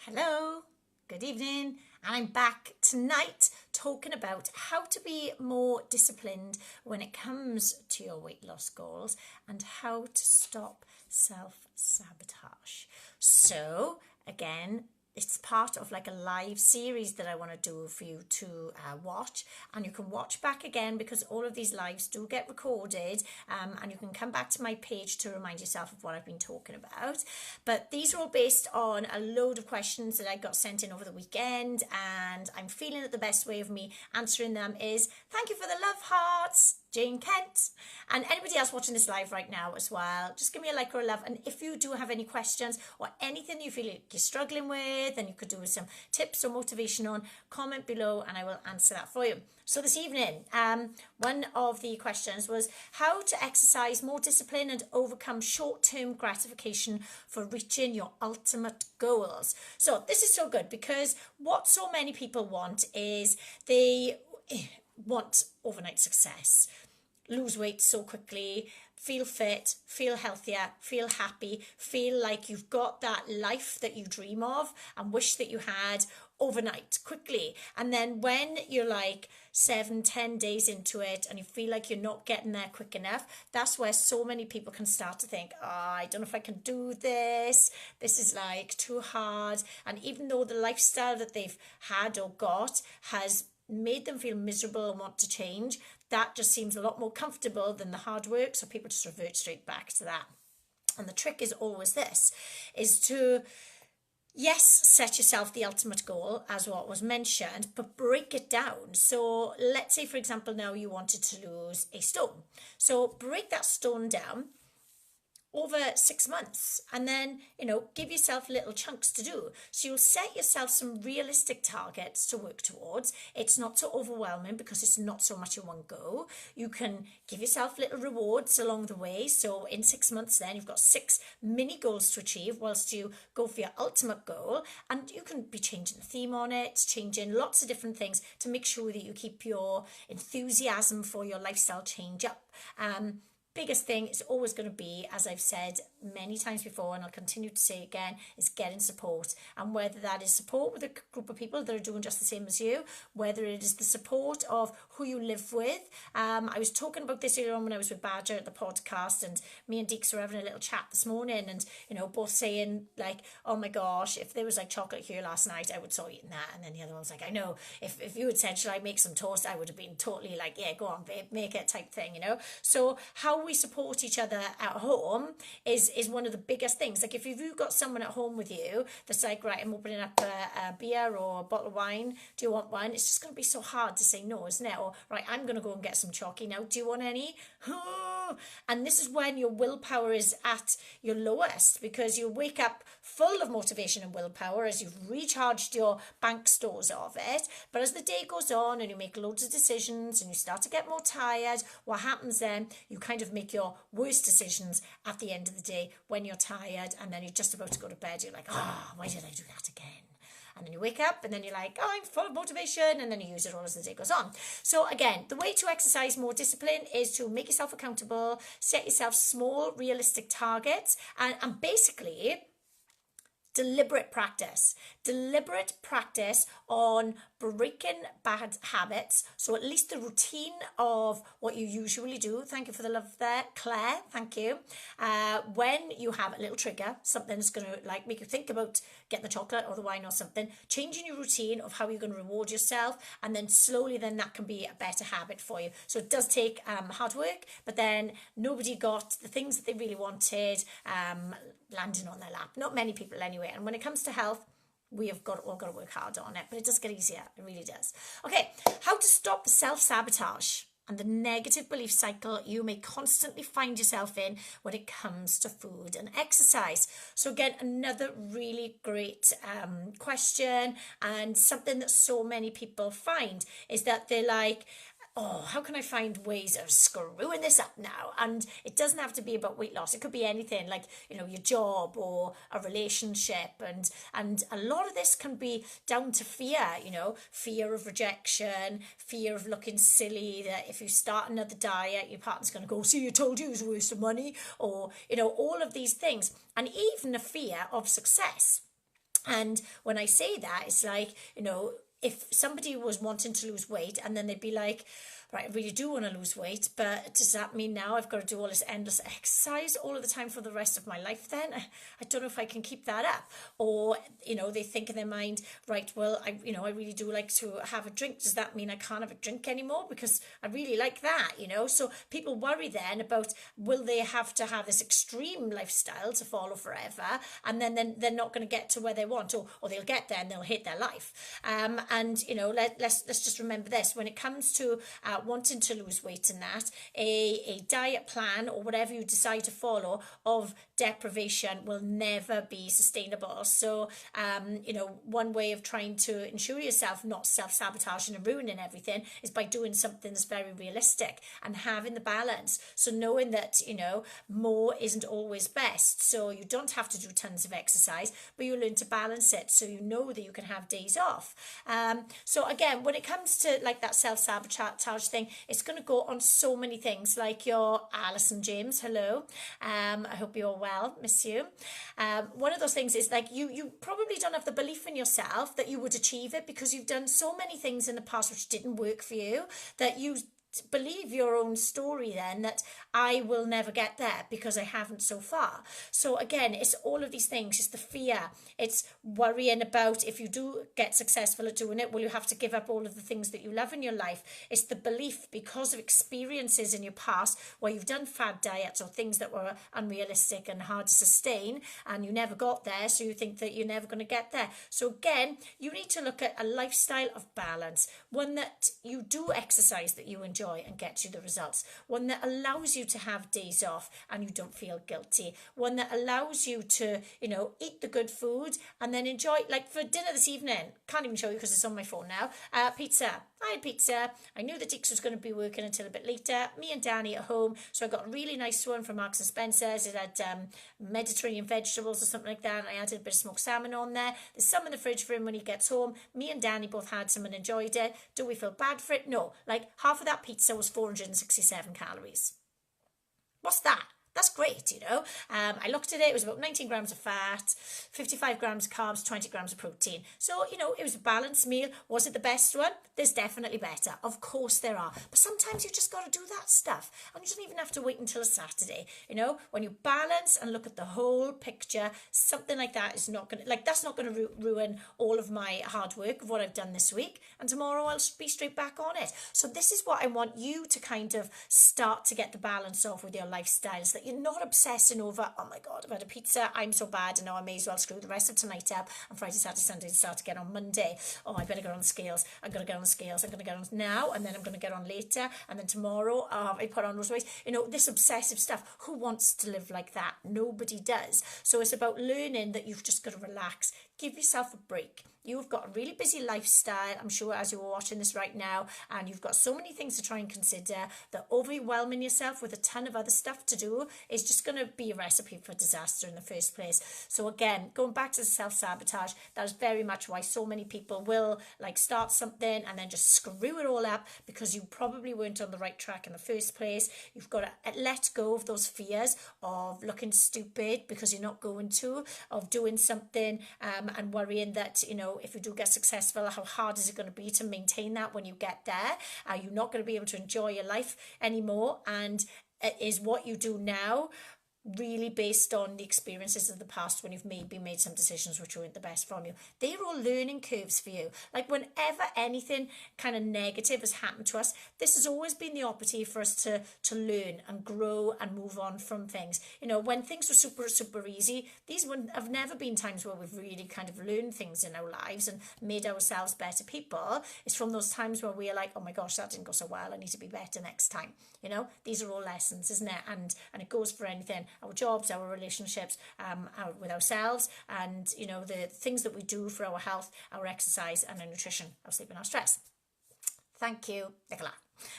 Hello, good evening, and I'm back tonight talking about how to be more disciplined when it comes to your weight loss goals and how to stop self sabotage. So, again, it's part of like a live series that I want to do for you to watch, and you can watch back again because all of these lives do get recorded, and you can come back to my page to remind yourself of what I've been talking about. But these are all based on a load of questions that I got sent in over the weekend, and I'm feeling that the best way of me answering them is thank you for the love hearts, Jane Kent, and anybody else watching this live right now as well. Just give me a like or a love, and if you do have any questions or anything you feel like you're struggling with and you could do with some tips or motivation on, comment below and I will answer that for you. So this evening, one of the questions was how to exercise more discipline and overcome short-term gratification for reaching your ultimate goals. So this is so good because what so many people want is they want overnight success, lose weight so quickly, feel fit, feel healthier, feel happy, feel like you've got that life that you dream of and wish that you had overnight, quickly. And then when you're like 7-10 days into it and you feel like you're not getting there quick enough, that's where so many people can start to think, oh, I don't know if I can do this is like too hard. And even though the lifestyle that they've had or got has made them feel miserable and want to change, that just seems a lot more comfortable than the hard work, so people just revert straight back to that. And the trick is always this, is to yes, set yourself the ultimate goal as what was mentioned, but break it down. So let's say, for example, now you wanted to lose a stone, so break that stone down over 6 months, and then give yourself little chunks to do. So you'll set yourself some realistic targets to work towards. It's not so overwhelming because it's not so much in one go. You can give yourself little rewards along the way. So in 6 months then you've got 6 mini goals to achieve whilst you go for your ultimate goal, and you can be changing the theme on it, changing lots of different things to make sure that you keep your enthusiasm for your lifestyle change up. Biggest thing is always going to be, as I've said many times before, and I'll continue to say again, is getting support. And whether that is support with a group of people that are doing just the same as you, whether it is the support of who you live with. I was talking about this earlier on when I was with Badger at the podcast, and me and Deeks were having a little chat this morning, and both saying like, oh my gosh, if there was like chocolate here last night, I would start eating that. And then the other one was like, I know, if you had said, should I make some toast, I would have been totally like, yeah, go on babe, make it type thing. So how we support each other at home is one of the biggest things. Like if you've got someone at home with you that's like, right, I'm opening up a beer or a bottle of wine, do you want one? It's just going to be so hard to say no, isn't it? Or right, I'm going to go and get some chalky now, do you want any? And this is when your willpower is at your lowest, because you wake up full of motivation and willpower as you've recharged your bank stores of it. But as the day goes on and you make loads of decisions and you start to get more tired, what happens then? You kind of make your worst decisions at the end of the day when you're tired, and then you're just about to go to bed. You're like, why did I do that again? And then you wake up and then you're like, oh, I'm full of motivation, and then you use it all as the day goes on. So again, the way to exercise more discipline is to make yourself accountable, set yourself small, realistic targets, and basically deliberate practice on breaking bad habits. So at least the routine of what you usually do. Thank you for the love there, Claire. Thank you. When you have a little trigger, something that's going to like make you think about getting the chocolate or the wine or something, changing your routine of how you're going to reward yourself, and then slowly then that can be a better habit for you. So it does take hard work, but then nobody got the things that they really wanted landing on their lap. Not many people anyway. And when it comes to health, we have all got to work hard on it, but it does get easier. It really does. Okay, how to stop the self-sabotage and the negative belief cycle you may constantly find yourself in when it comes to food and exercise. So again, another really great question, and something that so many people find is that they're like, oh, how can I find ways of screwing this up now? And it doesn't have to be about weight loss. It could be anything, like, your job or a relationship. And a lot of this can be down to fear, fear of rejection, fear of looking silly, that if you start another diet, your partner's going to go, see, you told you it was a waste of money, or, all of these things. And even a fear of success. And when I say that, it's like, if somebody was wanting to lose weight and then they'd be like, right, I really do want to lose weight, but does that mean now I've got to do all this endless exercise all of the time for the rest of my life then? I don't know if I can keep that up. Or, they think in their mind, right, well, I really do like to have a drink. Does that mean I can't have a drink anymore? Because I really like that, So people worry then about, will they have to have this extreme lifestyle to follow forever? And then they're not going to get to where they want, or they'll get there and they'll hate their life. Let's just remember this. When it comes to wanting to lose weight and that, a diet plan or whatever you decide to follow of deprivation will never be sustainable. So, one way of trying to ensure yourself not self-sabotaging and ruining everything is by doing something that's very realistic and having the balance. So knowing that, more isn't always best. So you don't have to do tons of exercise, but you learn to balance it so you know that you can have days off. So again, when it comes to like that self-sabotage thing, it's going to go on so many things, like your Alison James, hello. I hope you're well, miss you. One of those things is like you probably don't have the belief in yourself that you would achieve it because you've done so many things in the past which didn't work for you, that you believe your own story then, that I will never get there because I haven't so far. So again, it's all of these things. It's the fear. It's worrying about, if you do get successful at doing it, will you have to give up all of the things that you love in your life? It's the belief because of experiences in your past where you've done fad diets or things that were unrealistic and hard to sustain and you never got there, so you think that you're never going to get there. So again, you need to look at a lifestyle of balance, one that you do exercise that you enjoy and gets you the results, one that allows you to have days off and you don't feel guilty, one that allows you to eat the good food and then enjoy, like for dinner this evening, can't even show you because it's on my phone now, pizza. I had pizza. I knew that Deeks was going to be working until a bit later, me and Danny at home, so I got a really nice one from Marks and Spencer's. It had Mediterranean vegetables or something like that, and I added a bit of smoked salmon on there. There's some in the fridge for him when he gets home. Me and Danny both had some and enjoyed it. Do we feel bad for it? No. Like half of that pizza was 467 calories. What's that? That's great, I looked at it. It was about 19 grams of fat, 55 grams of carbs, 20 grams of protein. So, it was a balanced meal. Was it the best one? There's definitely better. Of course there are. But sometimes you just got to do that stuff. And you don't even have to wait until a Saturday. When you balance and look at the whole picture, something like that is not going to, that's not going to ruin all of my hard work of what I've done this week. And tomorrow I'll be straight back on it. So this is what I want you to kind of start to get the balance of with your lifestyles, that you're not obsessing over, oh my God, I've had a pizza, I'm so bad, and now I may as well screw the rest of tonight up, and Friday, Saturday, Sunday to start again on Monday. Oh, I better get on the scales. I'm going to get on the scales. I'm going to get on now, and then I'm going to get on later, and then tomorrow I put on those weights. This obsessive stuff. Who wants to live like that? Nobody does. So it's about learning that you've just got to relax. Give yourself a break. You've got a really busy lifestyle, I'm sure, as you're watching this right now, and you've got so many things to try and consider that overwhelming yourself with a ton of other stuff to do is just going to be a recipe for disaster in the first place. So again, going back to the self-sabotage, that is very much why so many people will start something and then just screw it all up because you probably weren't on the right track in the first place. You've got to let go of those fears of looking stupid because you're not going to, of doing something and worrying that, if you do get successful, how hard is it going to be to maintain that when you get there? Are you not going to be able to enjoy your life anymore? And is what you do now really based on the experiences of the past when you've maybe made some decisions which weren't the best from you? They're all learning curves for you. Whenever anything kind of negative has happened to us, this has always been the opportunity for us to learn and grow and move on from things. When things were super, super easy, these have never been times where we've really kind of learned things in our lives and made ourselves better people. It's from those times where we're like, oh my gosh, that didn't go so well, I need to be better next time. These are all lessons, isn't it? And it goes for anything. Our jobs, our relationships, with ourselves, and the things that we do for our health, our exercise, and our nutrition, our sleep, and our stress. Thank you, Nicola,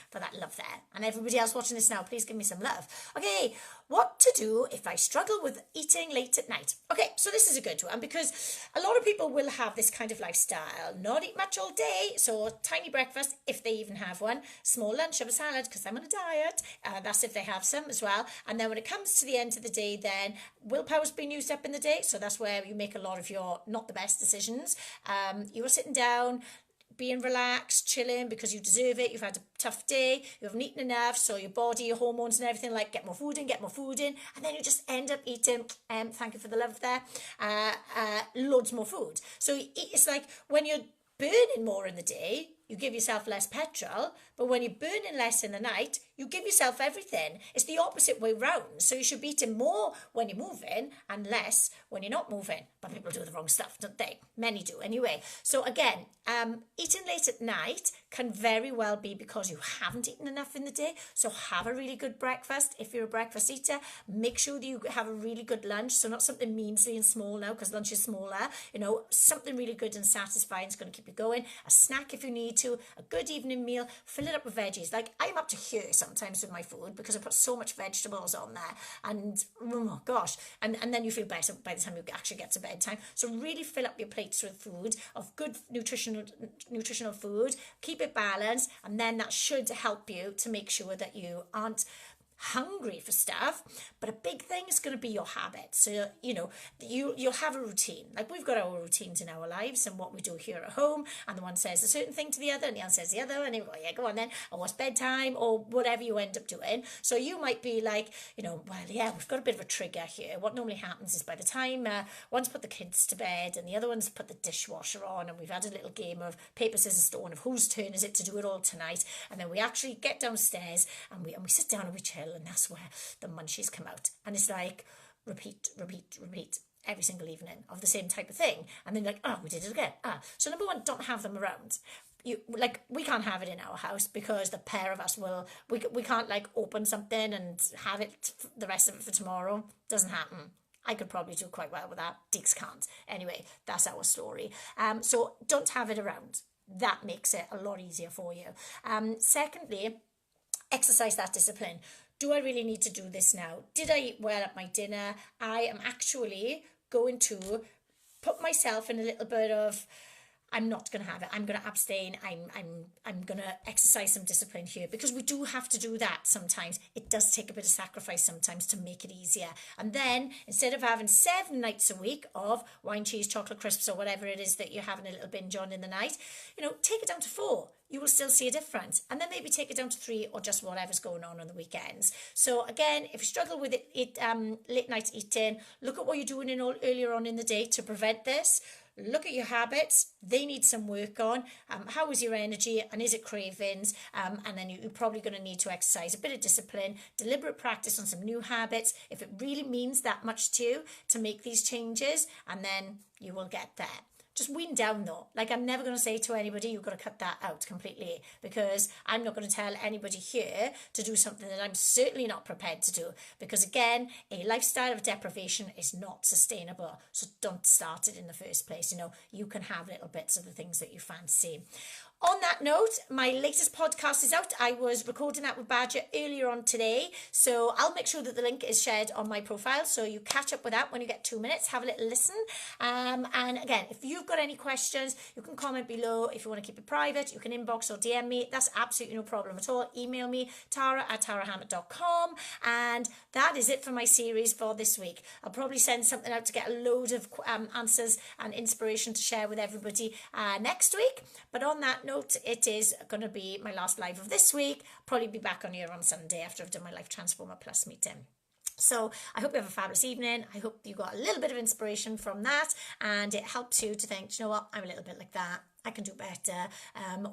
for that love there. And everybody else watching this now, please give me some love. Okay, what to do if I struggle with eating late at night? Okay, so this is a good one because a lot of people will have this kind of lifestyle, not eat much all day, so tiny breakfast, if they even have one, small lunch of a salad, because I'm on a diet, that's if they have some as well. And then when it comes to the end of the day, then willpower's been used up in the day, so that's where you make a lot of your not the best decisions. You're sitting down, being relaxed, chilling because you deserve it. You've had a tough day, you haven't eaten enough, so your body, your hormones and everything like get more food in, and then you just end up eating, thank you for the love there, loads more food. So it's like when you're burning more in the day, you give yourself less petrol, but when you're burning less in the night, you give yourself everything. It's the opposite way round. So you should be eating more when you're moving and less when you're not moving. But people do the wrong stuff, don't they? Many do anyway. So again, eating late at night can very well be because you haven't eaten enough in the day. So have a really good breakfast. If you're a breakfast eater, make sure that you have a really good lunch. So not something measly and small now because lunch is smaller. You know, something really good and satisfying is going to keep you going. A snack if you need to, a good evening meal, fill it up with veggies. Like I'm up to here sometimes with my food because I put so much vegetables on there, and oh gosh, and then you feel better by the time you actually get to bedtime. So really fill up your plates with food of good nutritional food, keep it balanced, and then that should help you to make sure that you aren't hungry for stuff. But a big thing is going to be your habits. So you'll have a routine. Like we've got our routines in our lives and what we do here at home, and the one says a certain thing to the other and the other says the other, and you go, yeah, go on then, or what's bedtime, or whatever you end up doing. So you might be like, well, yeah, we've got a bit of a trigger here. What normally happens is by the time one's put the kids to bed and the other one's put the dishwasher on, and we've had a little game of paper, scissors, stone of whose turn is it to do it all tonight, and then we actually get downstairs and we sit down and we chill, and that's where the munchies come out. And it's like repeat every single evening of the same type of thing. And then like, oh, we did it again. So number one, don't have them around. We can't have it in our house because the pair of us we can't like open something and have it the rest of it for tomorrow. Doesn't happen. I could probably do quite well with that. Deeks can't. Anyway, that's our story. So don't have it around. That makes it a lot easier for you. Secondly, exercise that discipline. Do I really need to do this now? Did I eat well at my dinner? I am actually going to put myself in a little bit of, I'm not going to have it. I'm going to abstain. I'm going to exercise some discipline here, because we do have to do that sometimes. It does take a bit of sacrifice sometimes to make it easier. And then instead of having 7 nights a week of wine, cheese, chocolate crisps, or whatever it is that you're having a little binge on in the night, take it down to 4. You will still see a difference. And then maybe take it down to 3, or just whatever's going on the weekends. So again, if you struggle with late night eating, look at what you're doing earlier on in the day to prevent this. Look at your habits. They need some work on. How is your energy, and is it cravings? And then you're probably going to need to exercise a bit of discipline, deliberate practice on some new habits if it really means that much to you to make these changes, and then you will get there. Just wean down though. Like I'm never going to say to anybody, you've got to cut that out completely, because I'm not going to tell anybody here to do something that I'm certainly not prepared to do. Because again, a lifestyle of deprivation is not sustainable. So don't start it in the first place. You can have little bits of the things that you fancy. On that note, my latest podcast is out. I was recording that with Badger earlier on today, so I'll make sure that the link is shared on my profile, so you catch up with that when you get 2 minutes. Have a little listen. And again, if you've got any questions, you can comment below. If you want to keep it private, you can inbox or DM me. That's absolutely no problem at all. Email me, tara@tarahammett.com. And that is it for my series for this week. I'll probably send something out to get a load of answers and inspiration to share with everybody next week. But on that note, it is going to be my last live of this week. Probably be back on here on Sunday after I've done my Life Transformer Plus meeting. So I hope you have a fabulous evening. I hope you got a little bit of inspiration from that, and it helps you to think, you know what, I'm a little bit like that. I can do better.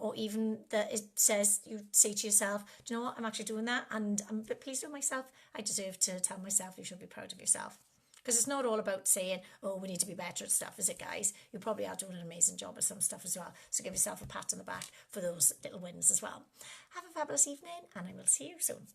Or even that it says, you say to yourself, do you know what, I'm actually doing that, and I'm a bit pleased with myself. I deserve to tell myself you should be proud of yourself. Because it's not all about saying, oh, we need to be better at stuff, is it, guys? You probably are doing an amazing job at some stuff as well. So give yourself a pat on the back for those little wins as well. Have a fabulous evening, and I will see you soon.